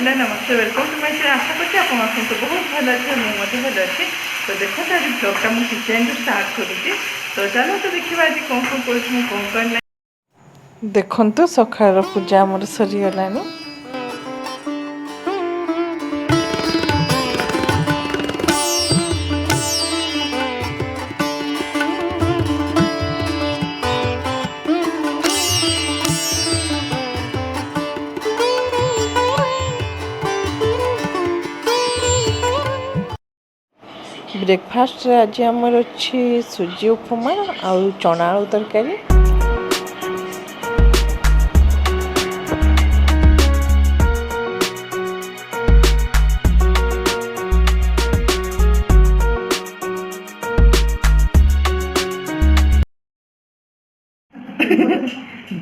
Hello नमस्ते welcome to my channel. आशा करছি ଆପଣ ସମସ୍ତେ ବହୁତ ଭଲ ଅଛି ମୁଁ ମଧ୍ୟ ଭଲ ଅଛି। ତ ଦେଖନ୍ତୁ ଆଜି ବ୍ଲଗଟା ମୁଁ କିଚେନ୍ରୁ ଷ୍ଟାର୍ଟ କରୁଛି। ତ ଚାଲନ୍ତୁ ଦେଖିବା ଆଜି କ'ଣ କ'ଣ କରୁଛି ମୁଁ କ'ଣ କ'ଣ ନାହିଁ। ଦେଖନ୍ତୁ ସକାଳର ପୂଜା ଆମର ସରିଗଲାଣି। ब्रेकफास्ट आज आमर अच्छी सुजी उपमा आउ चना आलू तरकारी।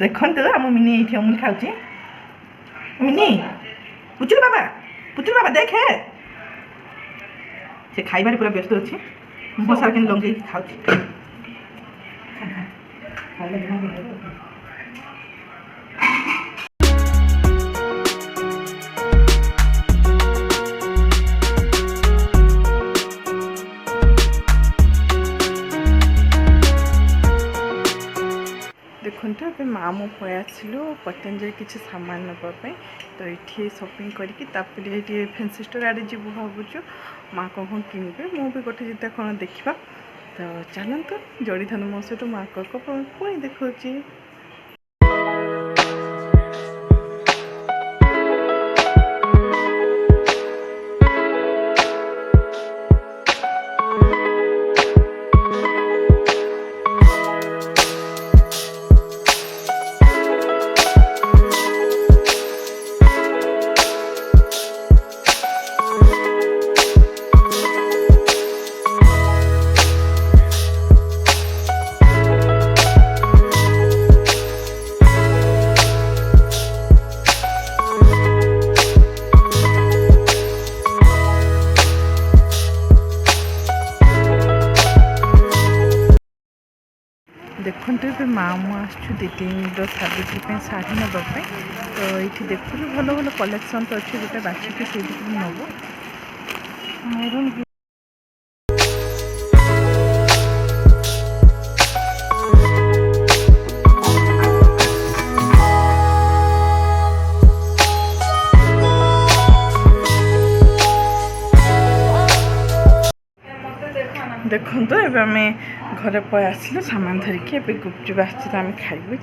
देखते आम मिनी ये अमूल खाऊँ मिनी पुचुर बाबा देखे से खाइबार पूरा व्यस्त अच्छे मुह सारा के लंगे खाऊँ। देखते ए माँ मो पै आसलु पतंजलि किसी सामान नापी तो ये सपिंग करके फैंसी स्टोर आड़े जीव भावुँ माँ कौन कौन किणवे मु भी गोटे जिता कौन देखा। तो चलते जोड़ी था मो सहित माँ को पुणी देखा। देखते ए माँ मु आसु दीदी सावित्री शाढ़ी नापी तो ये देखु भल भल कलेक्शन तो अच्छे गोटे बाछिकी से नब मेरून देखो तो ये आम घर पे आसलु सामान धरिकी ए गुपचुप आम खाइबू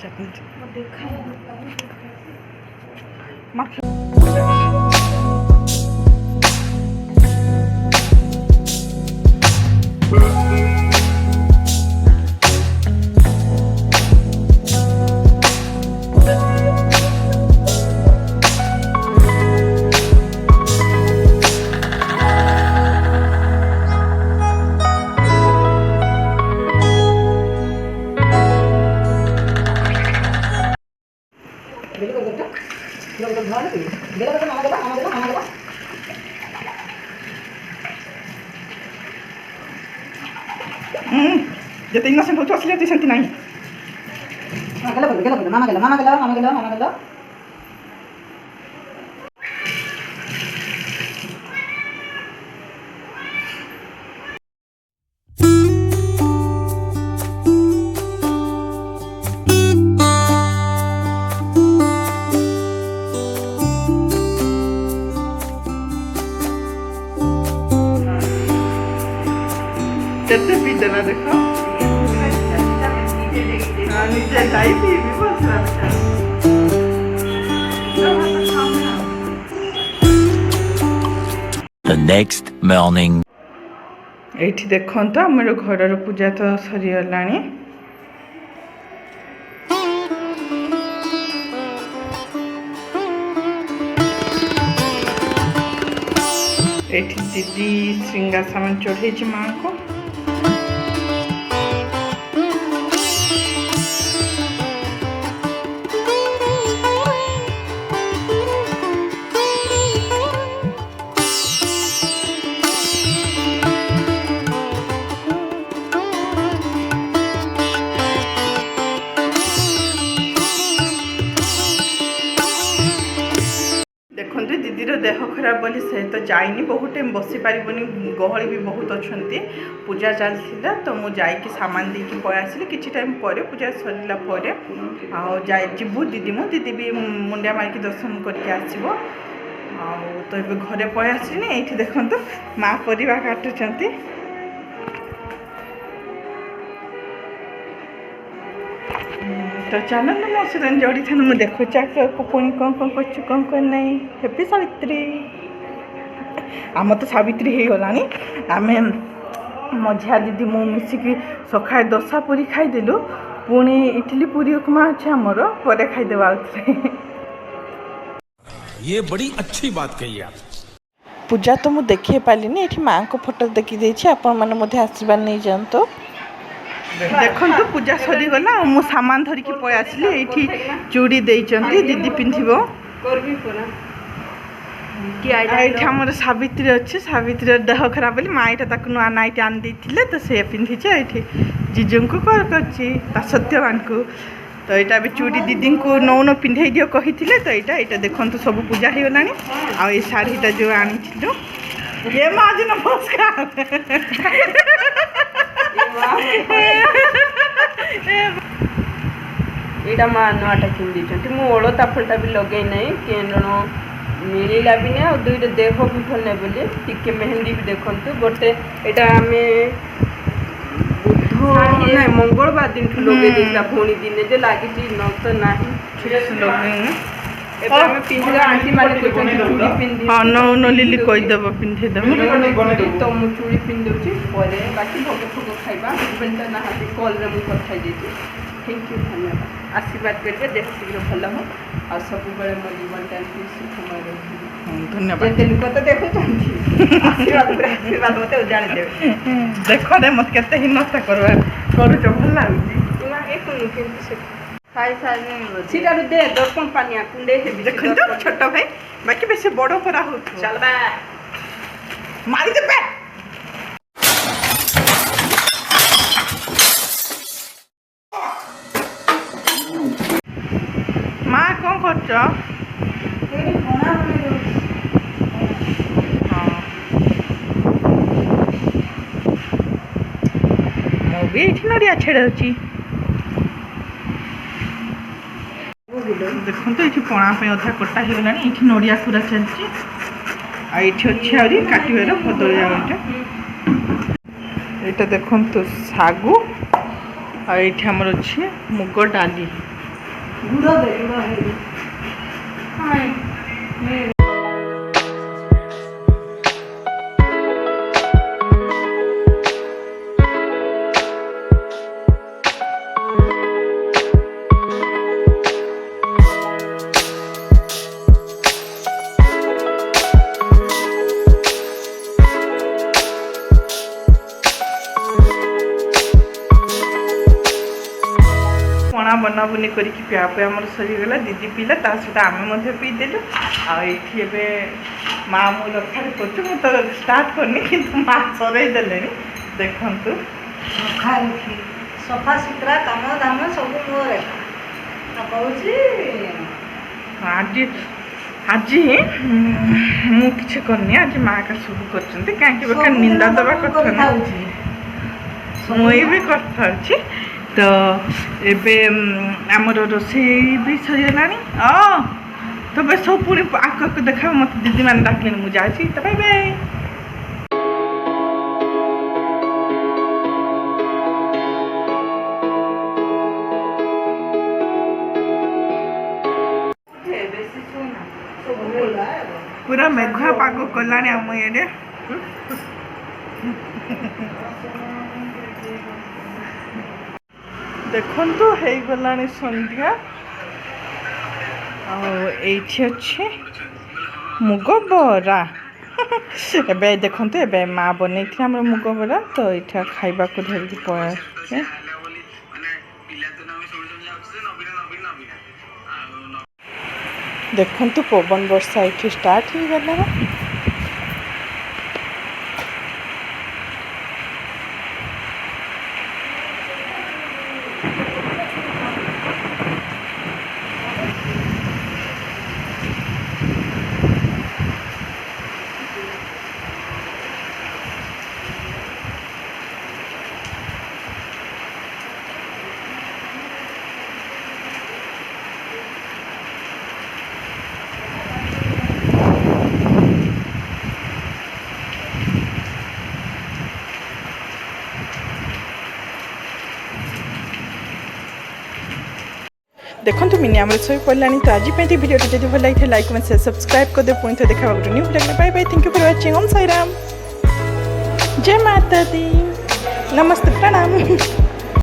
जिते इनोसेंट हो असली सेमती ना मामा कैसे पी देना देखो नीचे लाई पी भी बहुत The next morning. एठी देखो तो आमर घर पूजा तो सरीगला। एठी दीदी श्रृंगार सामान चढ़े माँ को। दीदीर देह खराब बोली से तो जाइनी बहुत टाइम बसी पारिबनी गहली भी बहुत अच्छा पूजा चलता तो मुझे जाइकी सामान देकी पळै आसली किछि टाइम पर पूजा सरला पर जीवु दीदी मो दीदी भी मुंडिया मारिकी दर्शन करके आसब तो ये घरे पळै आसनी ये देखु माँ परिवा काटुचंती तो चलो ना मो सहित जोड़ी था मुझे देखो को पुणी कौन कौन कर नहीं हैप्पी सावित्री आम तो सावित्री हो गलानी आम मझिया दीदी मु मिसिकी सकाळ दशा पूरी खाईदेलु पुणी इडली पूरी उपमा अच्छे आमर पर खाईदेवा ये बड़ी अच्छी बात कही आप पूजा तो मुझे देखिए पाली ये माँ को फोटो देखी देछि आपण माने मधे आशीर्वाद नहीं जानतो देखो पूजा सरीगला मु सामान धरिकी पळै आसली एठी चूड़ी देइचंती दीदी पिंधिबो एठी हमर सावित्री अच्छे सावित्री देह खराब बोली माँ एटा ताकु नुआ नाइट आन देथिले तो से पिंधिचे एठी जीजू को कॉल करछि ता सत्यवान को तो यहाँ भी चूड़ी दीदी को नौ न पिंधे दियो कही तो यहाँ देखो सब पूजा हो गलानी आ शाढ़ीटा जो आनी ये माँ जी नमस्कार यहाँ माँ नुआटा किन मु ओलता फलटा भी लगे ना केण मिलला भी ना दुईटा देह भी भल ना बोली टिके मेहंदी भी देखु गोटे यहाँ आम बुध ना मंगलवार दिन लगे देला पुणी दिन जे लगी न तो ना पिंधा आंटी मैंने चूड़ी पिंधि हाँ न लिली कहीदेव पिंधेदेव तो मु चूड़ी पिंधुची बाकी भोग फोग खाइबा हजबैंड तो नहाती कल रे मुझे कथा थैंक यू धन्यवाद आशीर्वाद करेंगे देह शीघ्र भल हो आ सब बेले मो जीवन टाइम सुखमय रही धन्यवाद जेते लोक तो देखुं आशीर्वाद आशीर्वाद मत उजाड़ देवे देख रे मत केते हिन्नता करवा करूच भल लागुची ना एक केमती से खाई सारे सीधा दे दर्पण पानिया कुंडे से देखो तो छोट भाई बाकी बेसी बड़ करा हो चल बा मारी दे पे माँ कौन करछ मो भी एठी नड़िया छेड़ाउची देखो तो ये पणा अधा कटा हो गला ये नड़िया पूरा चलती आई अच्छे आहरी काटार कदली आटा यहाँ देखु सागु आमर अच्छे मुग डाली पणा बनाबुनी करके पिया पे आम सरीगला दीदी पीला ता सहित आम पीदेलु आए माँ मो रखा कर तो स्टार्ट करनी कि माँ सर देखु सफा सुतरा कम दाम सब मोर कहूँ आज आज मुझे करनी आज माँ का सब कर कहीं बेकार निंदा दबा कथा मुई भी करता तो एबे आमर रोषेई भी सरीगला तो बस सब पुणी आक देखा मत दीदी मैंने डाकले मुझे जाची तो बाय बाय पूरा मेघुआ पाग कला आम ये देखु हो गला संध्या आठी अच्छे मुग बरा ए देखु ए माँ बन मुग बरा तो यहाँ खावा को धरिकी पड़े देखु पवन वर्षा ये स्टार्ट हो गला देखो मिनी आम शो पड़ा तो आज भिडियो जब भल लगी लाइक कमेंट शेयर सब्सक्राइब कर दे पुणी थे देखा गोटे new video bye bye thank you for watching ओम साई राम जय माता दी नमस्ते प्रणाम।